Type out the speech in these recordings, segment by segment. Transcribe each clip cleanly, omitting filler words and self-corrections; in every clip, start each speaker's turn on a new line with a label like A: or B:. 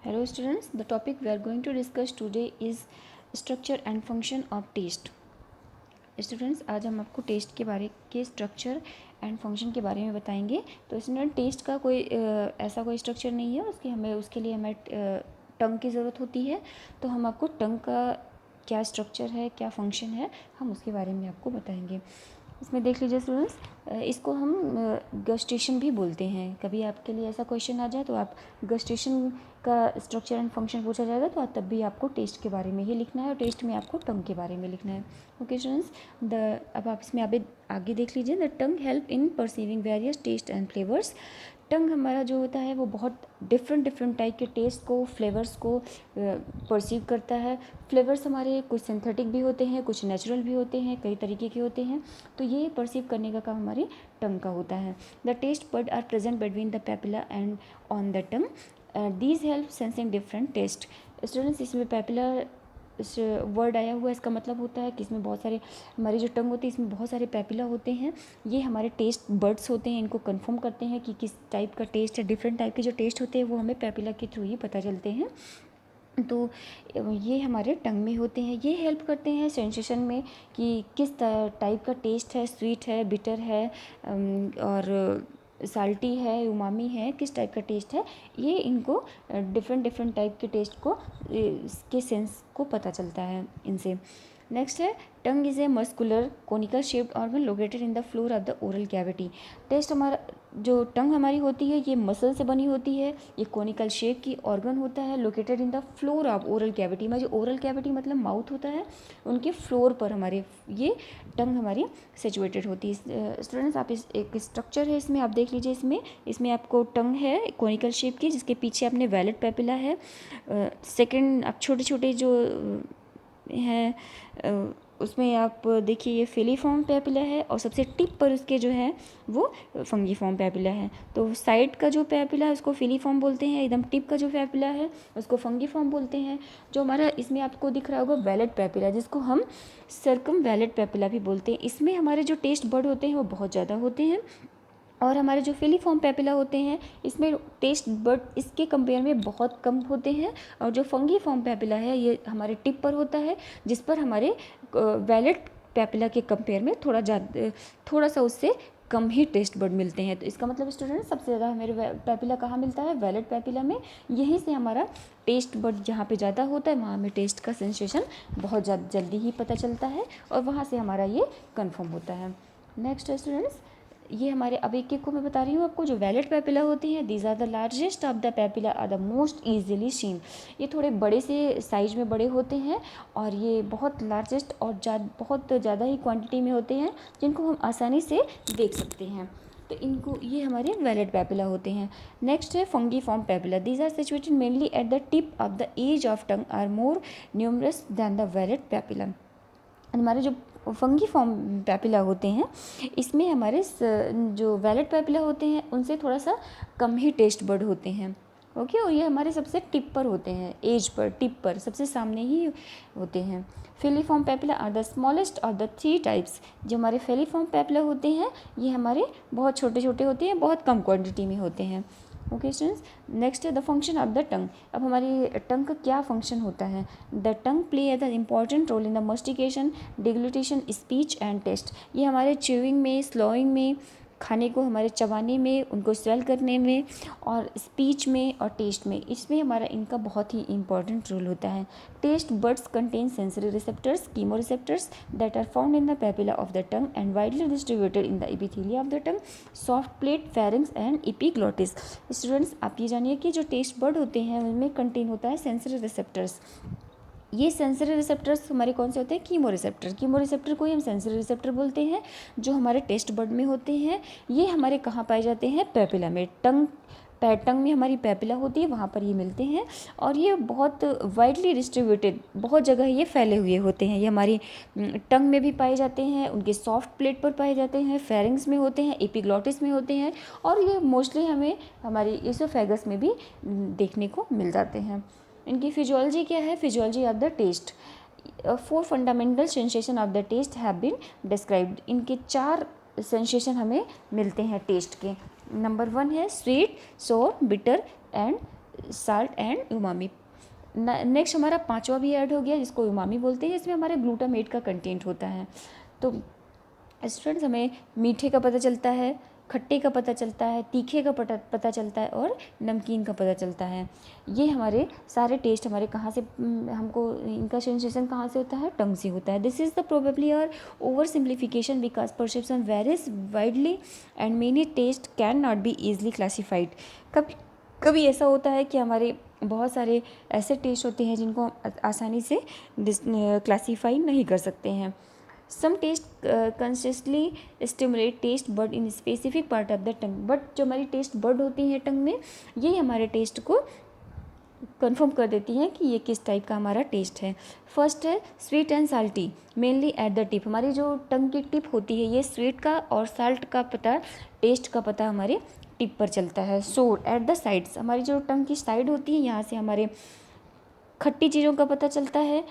A: Hello students, the topic we are going to discuss today is structure and function of taste. Students, आज हम आपको test के बारे के स्ट्रक्चर एंड फंक्शन के बारे में बताएंगे। तो स्टूडेंट, टेस्ट का कोई ऐसा कोई स्ट्रक्चर नहीं है, उसके लिए हमें टंग की ज़रूरत होती है। तो हम आपको टंग का क्या स्ट्रक्चर है, क्या फंक्शन है, हम उसके बारे में आपको बताएंगे। इसमें देख लीजिए स्टूडेंट्स, इसको हम गस्टेशन भी बोलते हैं। कभी आपके लिए ऐसा क्वेश्चन आ जाए तो आप गस्टेशन का स्ट्रक्चर एंड फंक्शन पूछा जाएगा तो तब भी आपको टेस्ट के बारे में ही लिखना है और टेस्ट में आपको टंग के बारे में लिखना है। ओके स्टूडेंट्स, अब आप इसमें आगे देख लीजिए। The tongue help in perceiving various taste and flavours. Tongue हमारा जो होता है वो बहुत डिफरेंट टाइप के टेस्ट को, फ्लेवर्स को परसीव करता है। फ्लेवर्स हमारे कुछ सिंथेटिक भी होते हैं, कुछ नेचुरल भी होते हैं, कई तरीके के होते हैं। तो ये परसीव करने का काम हमारी टंग का होता है। The taste bud are present between the papilla and on the tongue. These help sensing different taste. Students, इसमें पेपिला इस वर्ड आया हुआ है, इसका मतलब होता है कि इसमें बहुत सारे, हमारी जो टंग होती है इसमें बहुत सारे पेपिला होते हैं। ये हमारे टेस्ट बर्ड्स होते हैं, इनको कंफर्म करते हैं कि किस टाइप का टेस्ट है। डिफरेंट टाइप के जो टेस्ट होते हैं वो हमें पेपिला के थ्रू ही पता चलते हैं। तो ये हमारे टंग में होते हैं। ये हेल्प करते हैं सेंसेशन में कि किस टाइप का टेस्ट है, स्वीट है, बिटर है और साल्टी है, उमामी है, किस टाइप का टेस्ट है। ये इनको डिफरेंट टाइप के टेस्ट को, इसके सेंस को पता चलता है इनसे। नेक्स्ट है, tongue is a muscular conical shaped organ located in the floor of the oral cavity. Taste हमारा, जो टंग हमारी होती है ये मसल से बनी होती है। ये कोनिकल शेप की ऑर्गन होता है, located in the floor of oral cavity में, जो ओरल कैविटी मतलब माउथ होता है, उनके फ्लोर पर हमारे ये टंग हमारी सिचुएटेड होती है। स्टूडेंट्स, आप इस एक स्ट्रक्चर है इसमें, आप देख लीजिए। इसमें आपको टंग है कोनिकल शेप की, जिसके पीछे आपने वैलेट पेपिला है। सेकंड, आप छोटे छोटे जो हैं उसमें आप देखिए ये फिलीफॉर्म पेपिला है और सबसे टिप पर उसके जो है वो फंगीफॉर्म पेपिला है। तो साइड का जो पेपिला है उसको फिलीफॉर्म बोलते हैं, एकदम टिप का जो पेपिला है उसको फंगीफॉर्म बोलते हैं। जो हमारा इसमें आपको दिख रहा होगा वैलेट पेपिला, जिसको हम सर्कम वैलेट पेपिला भी बोलते हैं, इसमें हमारे जो टेस्ट बर्ड होते हैं वो बहुत ज़्यादा होते हैं। और हमारे जो फिलीफॉर्म पेपिला होते हैं इसमें टेस्ट बर्ड इसके कंपेयर में बहुत कम होते हैं। और जो फंगीफॉर्म पेपिला है ये हमारे टिप पर होता है, जिस पर हमारे वैलेट पेपिला के कंपेयर में थोड़ा सा उससे कम ही टेस्ट बर्ड मिलते हैं। तो इसका मतलब स्टूडेंट, सबसे ज़्यादा हमारे पेपिला कहाँ मिलता है? वैलेट पेपिला में। यहीं से हमारा टेस्ट बर्ड जहाँ पे ज़्यादा होता है वहाँ हमें टेस्ट का सेंसेशन बहुत ज़्यादा जल्दी ही पता चलता है और वहाँ से हमारा ये कन्फर्म होता है। नेक्स्ट स्टूडेंट्स, ये हमारे, अब एक को मैं बता रही हूँ आपको। जो वैलेट पेपिला होती हैं, these are the largest of the papilla are the most easily seen. ये थोड़े बड़े से साइज में बड़े होते हैं और ये बहुत लार्जेस्ट और बहुत ज़्यादा ही क्वांटिटी में होते हैं, जिनको हम आसानी से देख सकते हैं। तो इनको, ये हमारे वैलेट पेपिला होते हैं। नेक्स्ट है fungiform papilla. These are situated mainly at the tip of the edge of tongue, are more numerous than the vallate papilla. हमारे जो फंगीफॉर्म पेपिला होते हैं इसमें हमारे जो वैलेट पेपिला होते हैं उनसे थोड़ा सा कम ही टेस्ट बर्ड होते हैं। ओके, और ये हमारे सबसे टिप पर होते हैं, एज पर, टिप पर सबसे सामने ही होते हैं। Filiform papilla are the smallest of the 3 types. जो हमारे फिलीफॉर्म पेपिला होते हैं ये हमारे बहुत छोटे छोटे होते हैं, बहुत कम क्वांटिटी में होते हैं। ओके स्टूडेंट्स, नेक्स्ट है the function of the tongue. अब हमारी टंग का क्या फंक्शन होता है? The tongue play as the important role in the mastication, deglutition, speech and taste. ये हमारे च्यूइंग में, स्लोइंग में, खाने को हमारे चबाने में, उनको स्वेल करने में और स्पीच में और टेस्ट में, इसमें हमारा इनका बहुत ही इंपॉर्टेंट रोल होता है। Taste buds contain sensory receptors, chemoreceptors that are found in the papilla of the tongue and widely distributed in the epithelia of the tongue, soft palate, pharynx and epiglottis. Students, आप ये जानिए कि जो taste bud होते हैं उनमें contain होता है सेंसरी रिसेप्टर्स। ये सेंसरी रिसेप्टर्स हमारे कौन से होते हैं? Chemo receptor. कीमो रिसेप्टर को ही हम सेंसरी रिसेप्टर बोलते हैं, जो हमारे टेस्ट बर्ड में होते हैं। ये हमारे कहाँ पाए जाते हैं? पेपिला में। टंग में हमारी पेपिला होती है, वहाँ पर ये मिलते हैं और ये बहुत वाइडली डिस्ट्रीब्यूटेड, बहुत जगह ये फैले हुए होते हैं। ये हमारी टंग में भी पाए जाते हैं, उनके सॉफ्ट प्लेट पर पाए जाते हैं, फेरिंग्स में होते हैं, एपिग्लोटिस में होते हैं और ये मोस्टली हमें हमारी इसोफेगस में भी देखने को मिल जाते हैं। इनकी फिजियोलॉजी क्या है? Physiology of the taste. 4 fundamental sensation of the taste have been described. इनके 4 सेंसेशन हमें मिलते हैं टेस्ट के। नंबर 1 है स्वीट, सोर, bitter and salt and umami. Next हमारा पांचवा भी ऐड हो गया जिसको उमामी बोलते हैं, इसमें हमारे ग्लूटामेट का कंटेंट होता है। तो स्टूडेंट्स हमें मीठे का पता चलता है, खट्टे का पता चलता है, तीखे का पता चलता है और नमकीन का पता चलता है। ये हमारे सारे टेस्ट हमारे कहाँ से हमको इनका सेंसेशन कहाँ से होता है, टंग से होता है। दिस इज़ द प्रोबेबली और oversimplification because perception varies widely and many taste can not be easily classified. कभी ऐसा होता है कि हमारे बहुत सारे ऐसे टेस्ट होते हैं जिनको हम आसानी से क्लासीफाई नहीं कर सकते हैं। Some taste consistently stimulate taste bud in specific part of the tongue, but जो हमारी टेस्ट बड होती हैं टंग में, ये हमारे टेस्ट को कंफर्म कर देती हैं कि ये किस टाइप का हमारा टेस्ट है। फर्स्ट है sweet and salty mainly at the tip. हमारी जो टंग की टिप होती है ये स्वीट का और साल्ट का पता, टेस्ट का पता हमारे टिप पर चलता है। सोर एट द साइड्स, हमारी जो टंग की साइड होती है यहाँ से हमारे खट्टी चीज़ों का पता चलता है।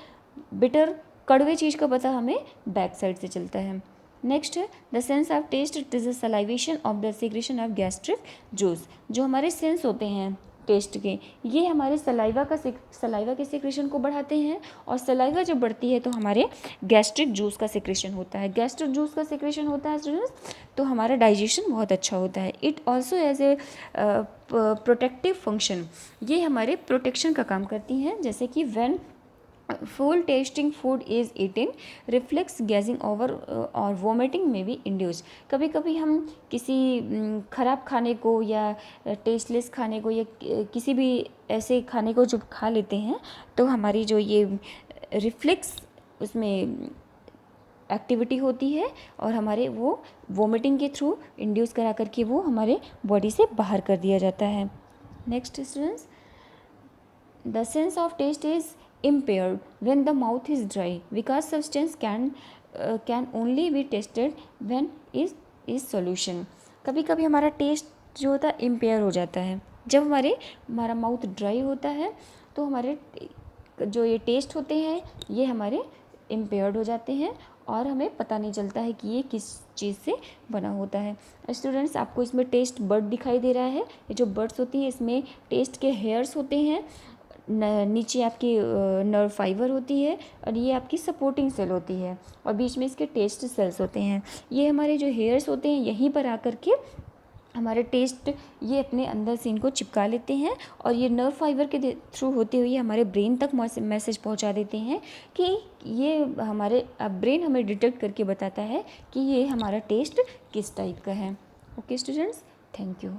A: बिटर कड़वे चीज़ का पता हमें बैक साइड से चलता है। नेक्स्ट है the sense of taste, it is the salivation of the secretion of gastric juice. जो हमारे सेंस होते हैं टेस्ट के, ये हमारे सलाइवा के सिक्रेशन को बढ़ाते हैं, और सलाइवा जब बढ़ती है तो हमारे गैस्ट्रिक जूस का सिक्रेशन होता है। गैस्ट्रिक जूस का सिक्रेशन होता है स्टूडेंट्स तो हमारा डाइजेशन बहुत अच्छा होता है। It also as a protective function, ये हमारे प्रोटेक्शन का काम करती हैं। जैसे कि when full tasting food is eaten, reflex gazing over और vomiting may be induced। कभी कभी हम किसी ख़राब खाने को या टेस्टलेस खाने को या किसी भी ऐसे खाने को जब खा लेते हैं तो हमारी जो ये रिफ्लेक्स उसमें एक्टिविटी होती है और हमारे वो वोमिटिंग के थ्रू इंड्यूस करा करके वो हमारे बॉडी से बाहर कर दिया जाता है। Next students, the sense of taste is impaired when the mouth is dry because substance can only be tested when is solution। कभी कभी हमारा टेस्ट जो होता है इम्पेयर हो जाता है जब हमारा माउथ ड्राई होता है, तो हमारे जो ये टेस्ट होते हैं ये हमारे इम्पेयर्ड हो जाते हैं और हमें पता नहीं चलता है कि ये किस चीज़ से बना होता है। स्टूडेंट्स आपको इसमें टेस्ट बड दिखाई दे रहा है, ये जो बड्स होती है इसमें टेस्ट के हेयर्स होते हैं, नीचे आपकी नर्व फाइबर होती है और ये आपकी सपोर्टिंग सेल होती है और बीच में इसके टेस्ट सेल्स होते हैं। ये हमारे जो हेयर्स होते हैं यहीं पर आकर के हमारे टेस्ट ये अपने अंदर से इनको चिपका लेते हैं और ये नर्व फाइबर के थ्रू होते हुए हमारे ब्रेन तक मैसेज पहुंचा देते हैं कि ये हमारे ब्रेन हमें डिटेक्ट करके बताता है कि ये हमारा टेस्ट किस टाइप का है। Okay students, thank you.